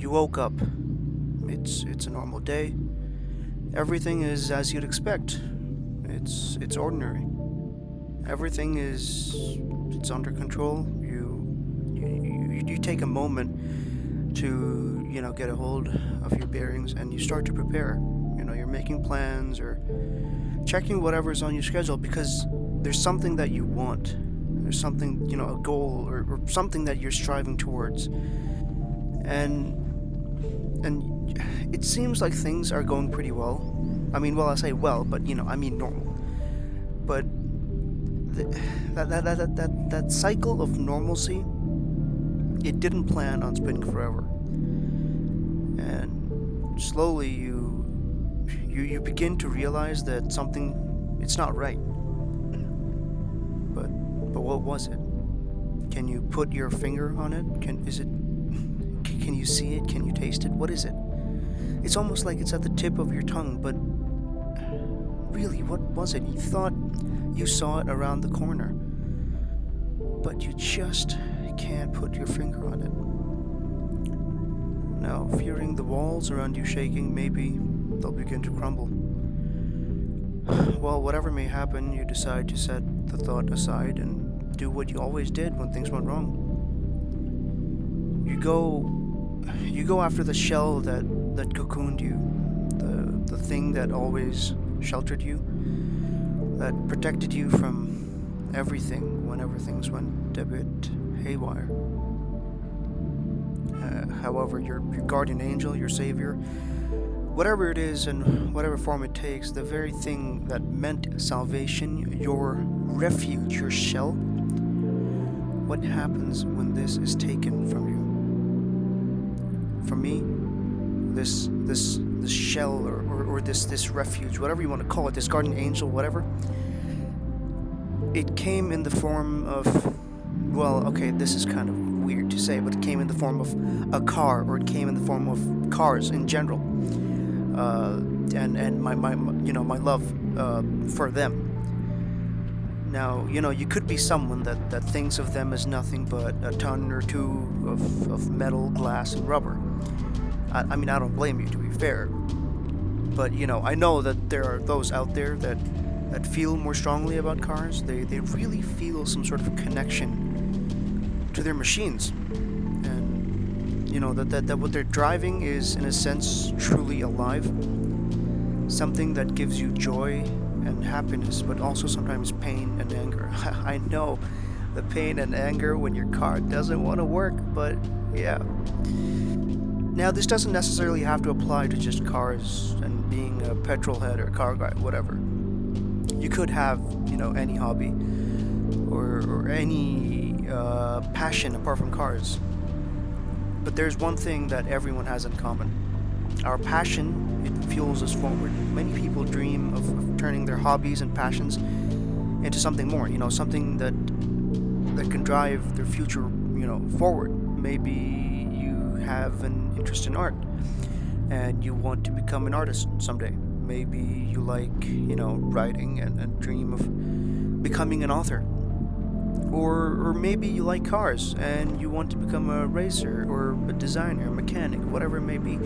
You woke up. It's a normal day. Everything is as you'd expect. It's ordinary. Everything it's under control. You take a moment to get a hold of your bearings, and you start to prepare. You're making plans or checking whatever's on your schedule because there's something that you want. There's something, a goal or something that you're striving towards. And it seems like things are going pretty well. I mean, well, I say well, but I mean normal. But that cycle of normalcy, it didn't plan on spinning forever. And slowly you begin to realize that something, it's not right. But what was it? Can you put your finger on it? Can you see it? Can you taste it? What is it? It's almost like it's at the tip of your tongue, but really, what was it? You thought you saw it around the corner, but you just can't put your finger on it. Now, fearing the walls around you shaking, maybe they'll begin to crumble. Well, whatever may happen, you decide to set the thought aside and do what you always did when things went wrong. You go after the shell that cocooned you, the thing that always sheltered you, that protected you from everything whenever things went a bit haywire. However, your guardian angel, your savior, whatever it is and whatever form it takes, the very thing that meant salvation, your refuge, your shell, what happens when this is taken from you? For me, this shell or this refuge, whatever you want to call it, this guardian angel, whatever, it came in the form of, well, okay, this is kind of weird to say, but it came in the form of a car, or it came in the form of cars in general, and my love for them. Now, you could be someone that thinks of them as nothing but a ton or two of metal, glass, and rubber. I mean, I don't blame you, to be fair. But, I know that there are those out there that feel more strongly about cars. They really feel some sort of connection to their machines. And, that what they're driving is, in a sense, truly alive. Something that gives you joy and happiness, but also sometimes pain and anger. I know the pain and anger when your car doesn't want to work, but yeah. Now, this doesn't necessarily have to apply to just cars and being a petrol head or a car guy, whatever. You could have, any hobby or any passion apart from cars. But there's one thing that everyone has in common. Our passion, it fuels us forward. Many people dream of turning their hobbies and passions into something more, something that can drive their future, forward. Maybe you have an interest in art and you want to become an artist someday. Maybe you like, writing and dream of becoming an author. Or maybe you like cars and you want to become a racer or a designer, a mechanic, whatever it may be.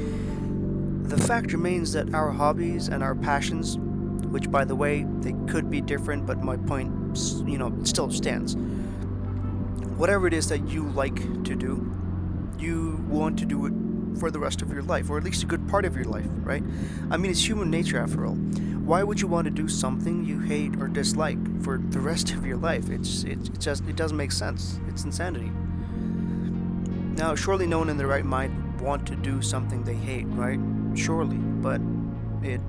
The fact remains that our hobbies and our passions, which by the way, they could be different, but my point, it still stands. Whatever it is that you like to do, you want to do it for the rest of your life, or at least a good part of your life, right? I mean, it's human nature after all. Why would you want to do something you hate or dislike for the rest of your life? It doesn't make sense. It's insanity. Now, surely no one in their right mind would want to do something they hate, right? Surely, but it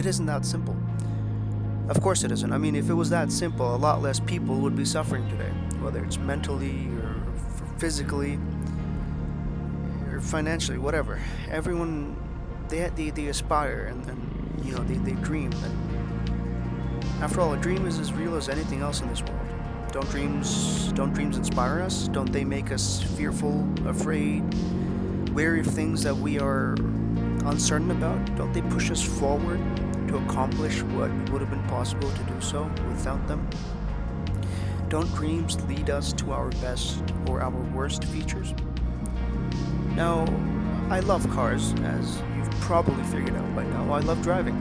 isn't that simple. Of course it isn't. I mean, if it was that simple, a lot less people would be suffering today, whether it's mentally or physically or financially, whatever. Everyone, they aspire and they dream. And after all, a dream is as real as anything else in this world. Don't dreams inspire us? Don't they make us fearful, afraid, wary of things that we are uncertain about? Don't they push us forward to accomplish what would have been possible to do so without them? Don't dreams lead us to our best or our worst features? Now, I love cars, as you've probably figured out by now. I love driving.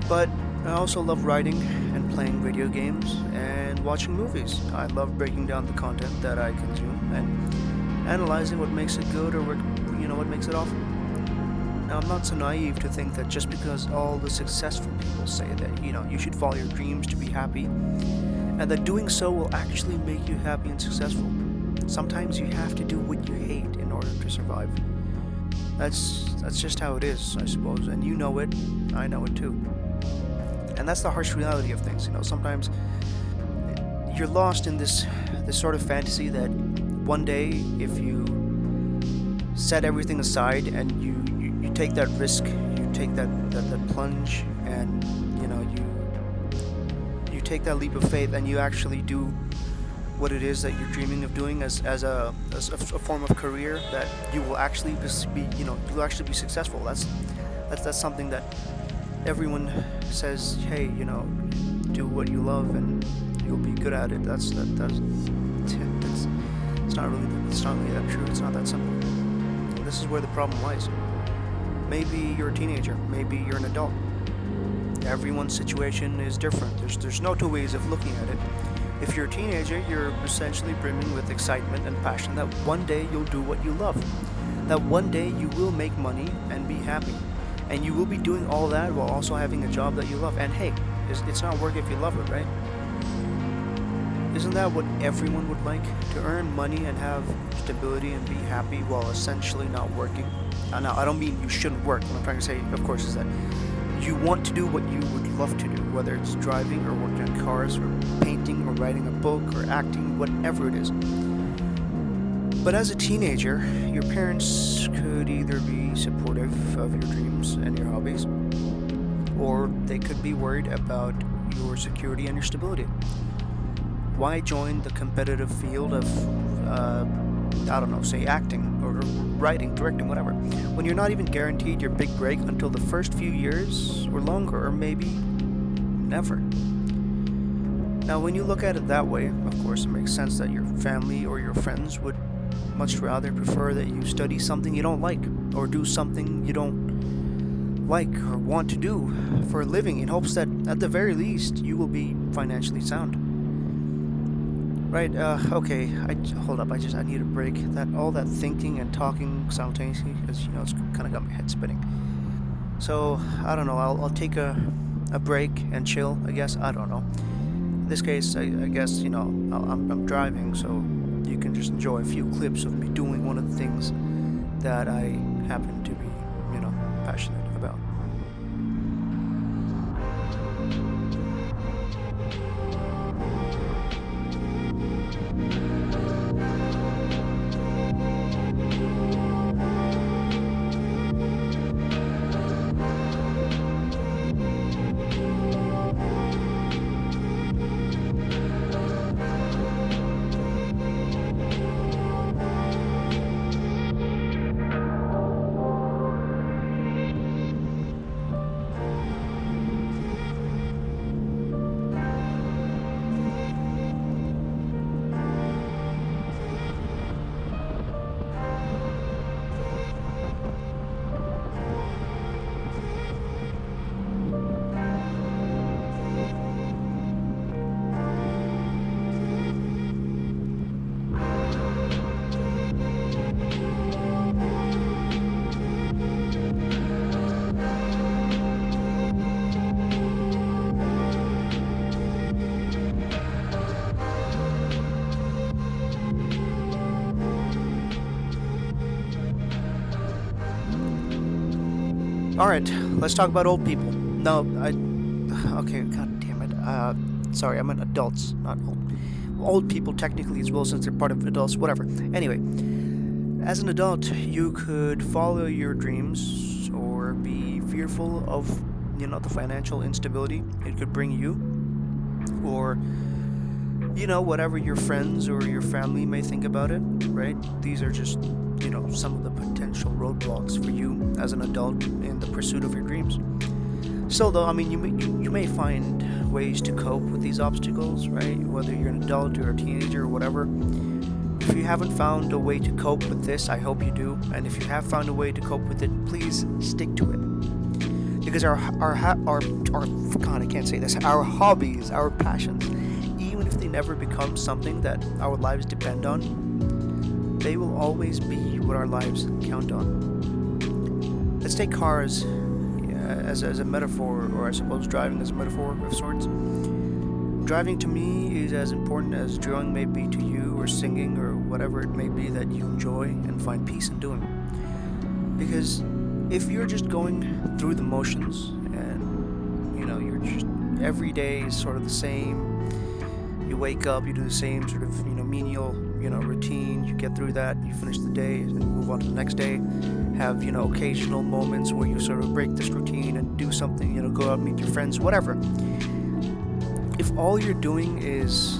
But I also love writing and playing video games and watching movies. I love breaking down the content that I consume and analyzing what makes it good or what makes it awful. Now, I'm not so naive to think that just because all the successful people say that, you should follow your dreams to be happy, and that doing so will actually make you happy and successful. Sometimes you have to do what you hate in order to survive. That's just how it is, I suppose, and you know it, I know it too. And that's the harsh reality of things, Sometimes you're lost in this sort of fantasy that one day, if you set everything aside and you take that risk, you take that plunge, and you take that leap of faith, and you actually do what it is that you're dreaming of doing as a form of career, that you will actually be successful. That's something that everyone says, hey, do what you love and you'll be good at it. It's not really that true. It's not that simple. And this is where the problem lies. Maybe you're a teenager, maybe you're an adult. Everyone's situation is different. There's no two ways of looking at it. If you're a teenager, you're essentially brimming with excitement and passion that one day you'll do what you love. That one day you will make money and be happy. And you will be doing all that while also having a job that you love. And hey, it's not work if you love it, right? Isn't that what everyone would like? To earn money and have stability and be happy while essentially not working? Now, I don't mean you shouldn't work. What I'm trying to say, of course, is that you want to do what you would love to do, whether it's driving or working on cars or painting or writing a book or acting, whatever it is. But as a teenager, your parents could either be supportive of your dreams and your hobbies, or they could be worried about your security and your stability. Why join the competitive field of, say acting or writing, directing, whatever, when you're not even guaranteed your big break until the first few years or longer, or maybe never? Now, when you look at it that way, of course, it makes sense that your family or your friends would much rather prefer that you study something you don't like, or do something you don't like or want to do for a living, in hopes that at the very least you will be financially sound. Right, okay, hold up, I need a break. All that thinking and talking simultaneously, because, it's kind of got my head spinning. So, I don't know, I'll take a break and chill, I guess, I don't know. In this case, I guess, I'm driving, so you can just enjoy a few clips of me doing one of the things that I happen to be, passionate about. Alright, let's talk about old people. No, okay, god damn it. Sorry, I meant adults, not old. Old people technically as well, since they're part of adults, whatever. Anyway, as an adult, you could follow your dreams or be fearful of, the financial instability it could bring you, or, whatever your friends or your family may think about it, right? These are just, some of the potential roadblocks for you as an adult in the pursuit of your dreams. Still, though, I mean, you may find ways to cope with these obstacles, right? Whether you're an adult or a teenager or whatever. If you haven't found a way to cope with this, I hope you do. And if you have found a way to cope with it, please stick to it. Because our God, I can't say this. Our hobbies, our passions, even if they never become something that our lives depend on, they will always be what our lives count on. Let's take cars as a metaphor, or I suppose driving as a metaphor of sorts. Driving to me is as important as drawing may be to you, or singing, or whatever it may be that you enjoy and find peace in doing. Because if you're just going through the motions and, you're just, every day is sort of the same, you wake up, you do the same sort of, menial, routine, you get through that, you finish the day, and move on to the next day, have, occasional moments where you sort of break this routine and do something, go out, meet your friends, whatever. If all you're doing is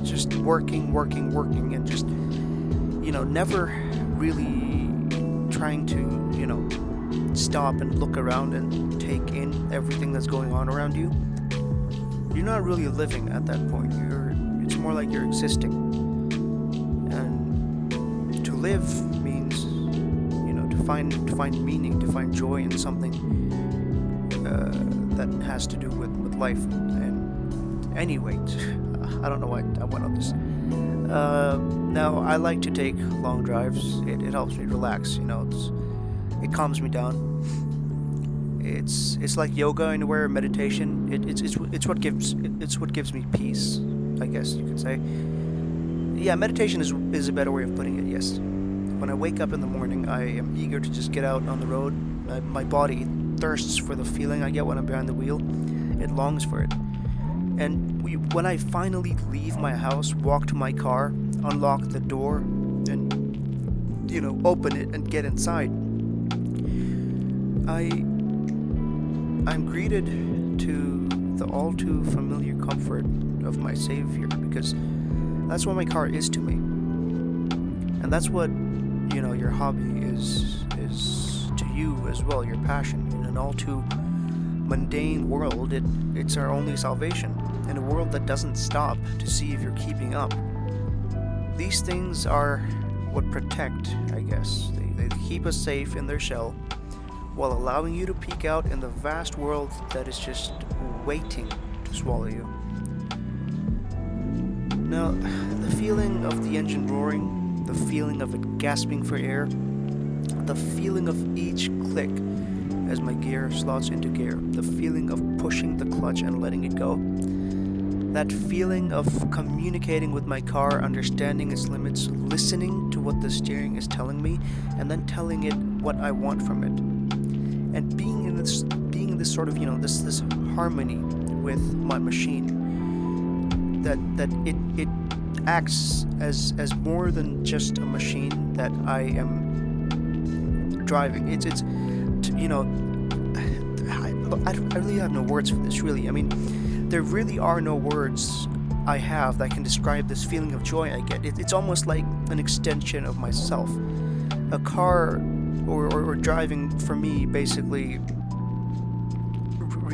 just working, and just, never really trying to, stop and look around and take in everything that's going on around you, you're not really living at that point. It's more like you're existing. And to live means, to find meaning, to find joy in something that has to do with life. And anyway, I don't know why I went on this. Now, I like to take long drives. It helps me relax. It calms me down. It's like yoga in a way, or meditation. It's what gives me peace, I guess you could say. Yeah, meditation is a better way of putting it. Yes. When I wake up in the morning, I am eager to just get out on the road. My body thirsts for the feeling I get when I'm behind the wheel. It longs for it. And when I finally leave my house, walk to my car, unlock the door, and open it and get inside, I'm greeted to the all too familiar comfort of my Savior, because that's what my car is to me. And that's what, your hobby is to you as well, your passion. In an all too mundane world, it's our only salvation. In a world that doesn't stop to see if you're keeping up. These things are what protect, I guess. They keep us safe in their shell, while allowing you to peek out in the vast world that is just waiting to swallow you. Now, the feeling of the engine roaring, the feeling of it gasping for air, the feeling of each click as my gear slots into gear, the feeling of pushing the clutch and letting it go, that feeling of communicating with my car, understanding its limits, listening to what the steering is telling me, and then telling it what I want from it, and being in this sort of this harmony with my machine, that it acts as more than just a machine that I am driving. I really have no words for this, really. I mean, there really are no words I have that can describe this feeling of joy I get. It's almost like an extension of myself. A car or driving for me basically,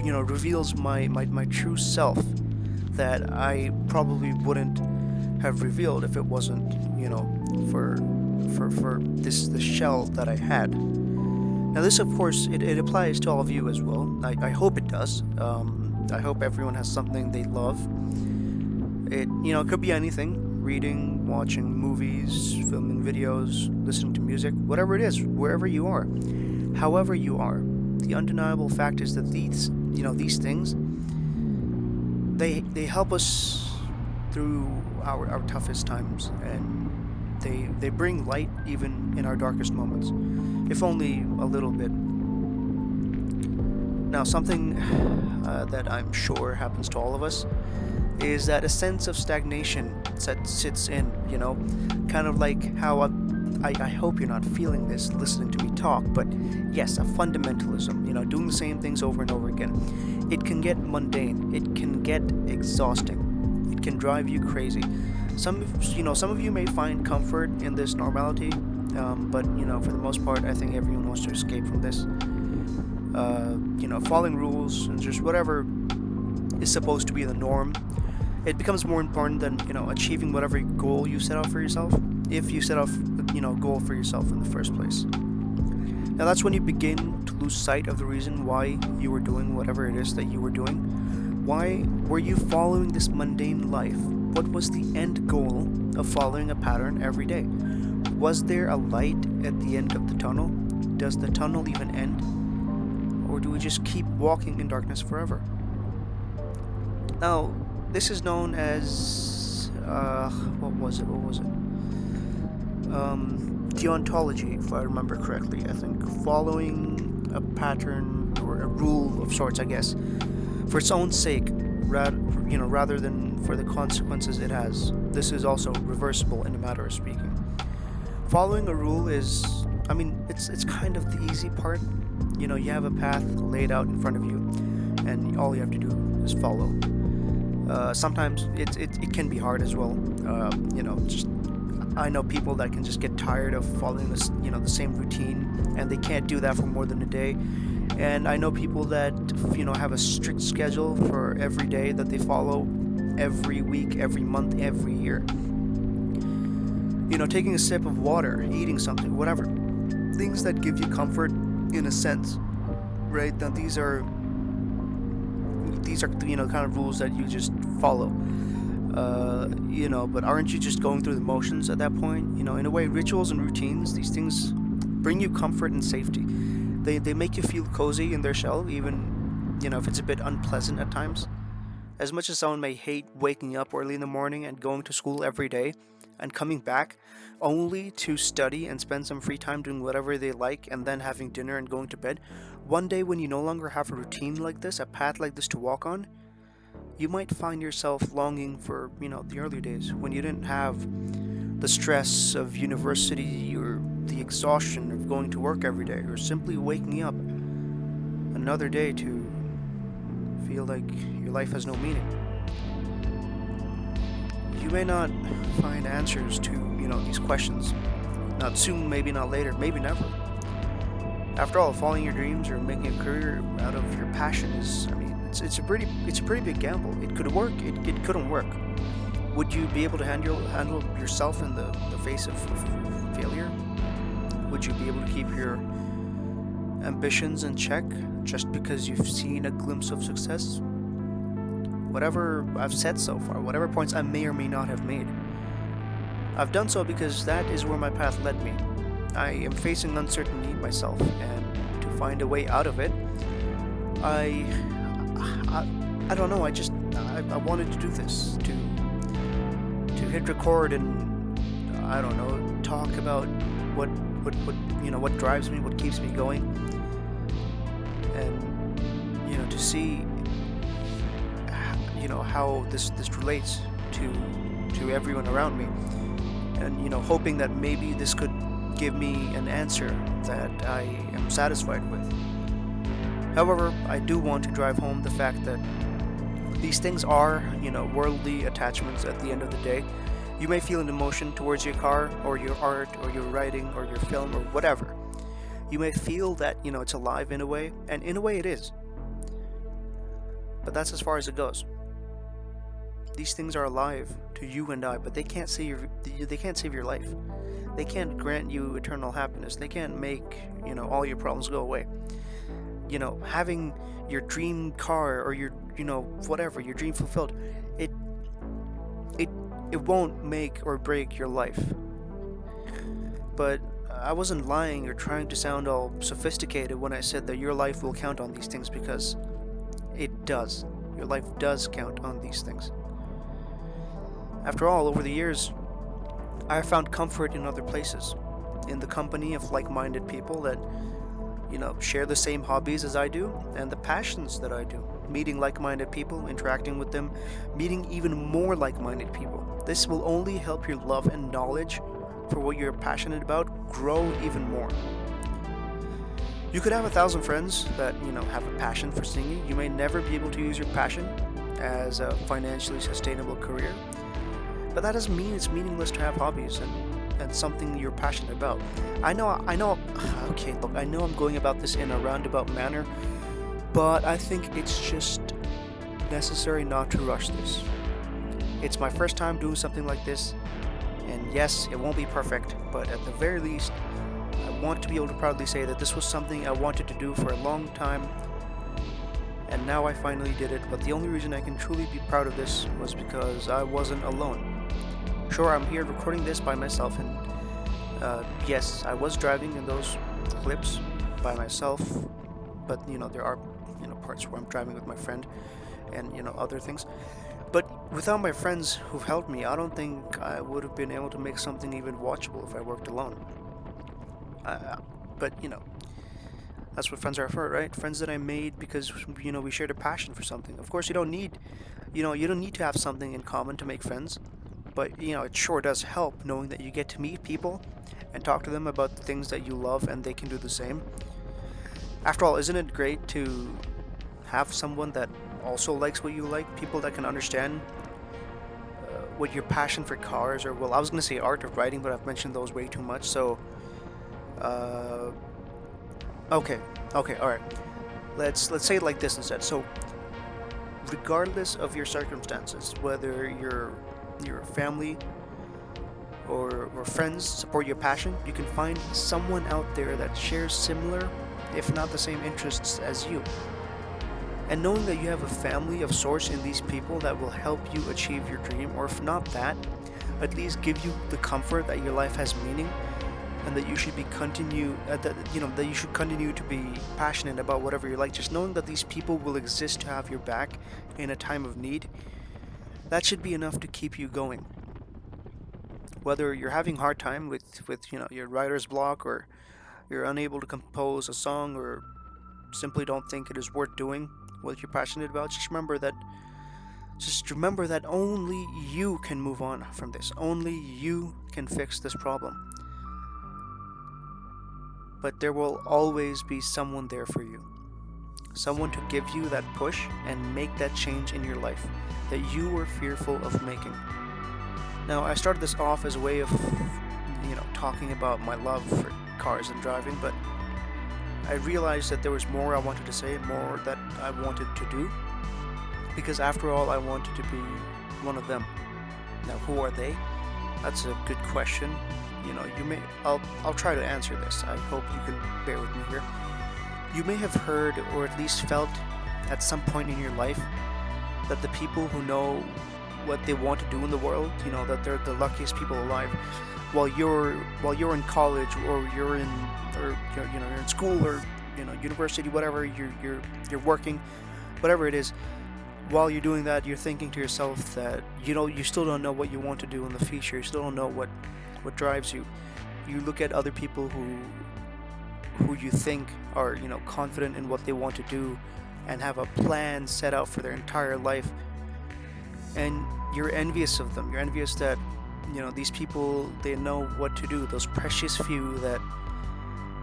reveals my true self that I probably wouldn't have revealed if it wasn't, for the shell that I had. Now this, of course, it applies to all of you as well. I hope it does. I hope everyone has something they love. It could be anything: reading, watching movies, filming videos, listening to music, whatever it is, wherever you are, however you are. The undeniable fact is that these things, they help us through our toughest times, and They bring light even in our darkest moments, if only a little bit. Now, something that I'm sure happens to all of us is that a sense of stagnation that sits in, kind of like how I hope you're not feeling this listening to me talk, but yes, a fundamentalism, doing the same things over and over again. It can get mundane, it can get exhausting, it can drive you crazy. Some of you may find comfort in this normality, but for the most part, I think everyone wants to escape from this. Following rules and just whatever is supposed to be the norm, it becomes more important than achieving whatever goal you set out for yourself, if you set off a goal for yourself in the first place. Now that's when you begin to lose sight of the reason why you were doing whatever it is that you were doing. Why were you following this mundane life? What was the end goal of following a pattern every day? Was there a light at the end of the tunnel? Does the tunnel even end? Or do we just keep walking in darkness forever? Now, this is known as what was it? Deontology, if I remember correctly. I think following a pattern or a rule of sorts, I guess, for its own sake, rather than for the consequences it has. This is also reversible in a matter of speaking. Following a rule is, it's kind of the easy part. You have a path laid out in front of you, and all you have to do is follow. Sometimes it can be hard as well. I know people that can just get tired of following this, the same routine, and they can't do that for more than a day. And I know people that, have a strict schedule for every day that they follow, every week, every month, every year. Taking a sip of water, eating something, whatever. Things that give you comfort in a sense, right? Now these are kind of rules that you just follow. But aren't you just going through the motions at that point? In a way, rituals and routines, these things bring you comfort and safety. They make you feel cozy in their shell, even, if it's a bit unpleasant at times. As much as someone may hate waking up early in the morning and going to school every day and coming back only to study and spend some free time doing whatever they like and then having dinner and going to bed, one day when you no longer have a routine like this, a path like this to walk on, you might find yourself longing for, the earlier days when you didn't have the stress of university or the exhaustion of going to work every day or simply waking up another day to feel like your life has no meaning. You may not find answers to, these questions. Not soon, maybe not later, maybe never. After all, following your dreams or making a career out of your passion is, it's a pretty big gamble. It could work, it couldn't work. Would you be able to handle yourself in the face of failure? Would you be able to keep your ambitions in check just because you've seen a glimpse of success? Whatever I've said so far, whatever points I may or may not have made, I've done so because that is where my path led me. I am facing uncertainty myself, and to find a way out of it, I don't know. I wanted to do this, to hit record and I don't know, talk about what drives me, what keeps me going, and to see how this relates to everyone around me, and hoping that maybe this could give me an answer that I am satisfied with. However, I do want to drive home the fact that these things are, worldly attachments at the end of the day. You may feel an emotion towards your car or your art or your writing or your film or whatever. You may feel that, it's alive in a way, and in a way it is. But that's as far as it goes. These things are alive to you and I, but they can't save your life. They can't grant you eternal happiness. They can't make, all your problems go away. Having your dream car or your, whatever, your dream fulfilled, it won't make or break your life. But I wasn't lying or trying to sound all sophisticated when I said that your life will count on these things, because it does. Your life does count on these things. After all, over the years, I have found comfort in other places, in the company of like-minded people that, share the same hobbies as I do and the passions that I do. Meeting like-minded people, interacting with them, meeting even more like-minded people. This will only help your love and knowledge for what you're passionate about grow even more. You could have 1,000 friends that, have a passion for singing. You may never be able to use your passion as a financially sustainable career, but that doesn't mean it's meaningless to have hobbies and something you're passionate about. I know, okay, look, I know I'm going about this in a roundabout manner, but I think it's just necessary not to rush this. It's my first time doing something like this, and yes, it won't be perfect, but at the very least, I want to be able to proudly say that this was something I wanted to do for a long time, and now I finally did it. But the only reason I can truly be proud of this was because I wasn't alone. Sure, I'm here recording this by myself, and yes, I was driving in those clips by myself, but there are parts where I'm driving with my friend and other things. But without my friends who've helped me, I don't think I would have been able to make something even watchable if I worked alone. But that's what friends are for, right? Friends that I made because we shared a passion for something. Of course, you don't need to have something in common to make friends, but it sure does help knowing that you get to meet people and talk to them about the things that you love and they can do the same. After all, isn't it great to have someone that also likes what you like, people that can understand what your passion for cars, or well, I was gonna say art or writing, but I've mentioned those way too much. So, okay, all right. Let's say it like this instead. So, regardless of your circumstances, whether your family or friends support your passion, you can find someone out there that shares similar, if not the same interests as you. And knowing that you have a family of sorts in these people that will help you achieve your dream, or if not that, at least give you the comfort that your life has meaning, and that you should that you should continue to be passionate about whatever you like. Just knowing that these people will exist to have your back in a time of need, that should be enough to keep you going. Whether you're having a hard time with your writer's block, or you're unable to compose a song, or simply don't think it is worth doing what you're passionate about, just remember that only you can move on from this. Only you can fix this problem. But there will always be someone there for you. Someone to give you that push and make that change in your life that you were fearful of making. Now, I started this off as a way of, talking about my love for cars and driving, but I realized that there was more I wanted to say, more that I wanted to do, because after all, I wanted to be one of them. Now, who are they? That's a good question. I'll try to answer this. I hope you can bear with me here. You may have heard, or at least felt at some point in your life, that the people who know what they want to do in the world, that they're the luckiest people alive. While you're in college, or you're in school, or university, whatever, you're working, whatever it is. While you're doing that, you're thinking to yourself that you still don't know what you want to do in the future. You still don't know what drives you. You look at other people who you think are confident in what they want to do and have a plan set out for their entire life, and you're envious of them. You're envious that these people, they know what to do. Those precious few that,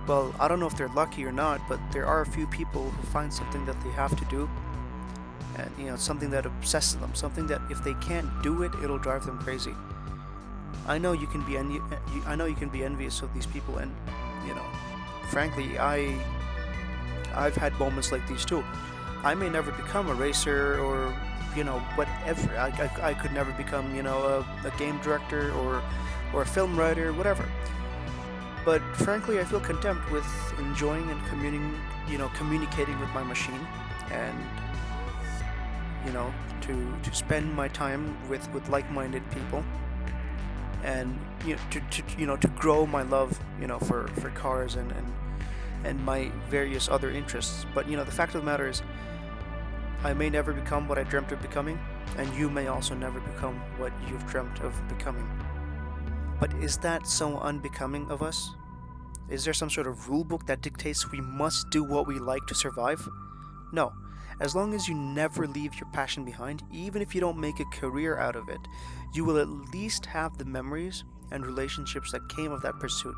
well, I don't know if they're lucky or not, but there are a few people who find something that they have to do, and something that obsesses them, something that if they can't do it, it'll drive them crazy. I know you can be envious of these people, and frankly, I've had moments like these too. I may never become a racer, or whatever. I could never become a game director, or a film writer, whatever. But frankly, I feel content with enjoying and communicating with my machine, and to spend my time with like-minded people, and to grow my love for cars and my various other interests. But the fact of the matter is, I may never become what I dreamt of becoming, and you may also never become what you've dreamt of becoming. But is that so unbecoming of us? Is there some sort of rule book that dictates we must do what we like to survive? No. As long as you never leave your passion behind, even if you don't make a career out of it, you will at least have the memories and relationships that came of that pursuit.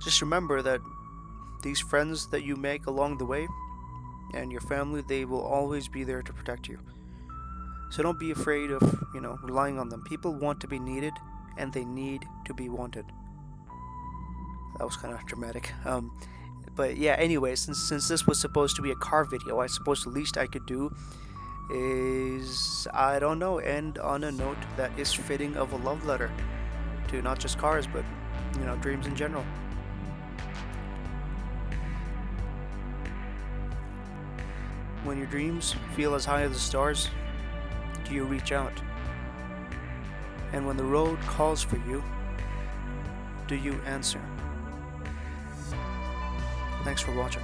Just remember that these friends that you make along the way and your family, they will always be there to protect you. So don't be afraid of, relying on them. People want to be needed and they need to be wanted. That was kind of dramatic. But yeah, anyway, since this was supposed to be a car video, I suppose the least I could do is, I don't know, end on a note that is fitting of a love letter to not just cars, but, dreams in general. When your dreams feel as high as the stars, do you reach out? And when the road calls for you, do you answer? Thanks for watching.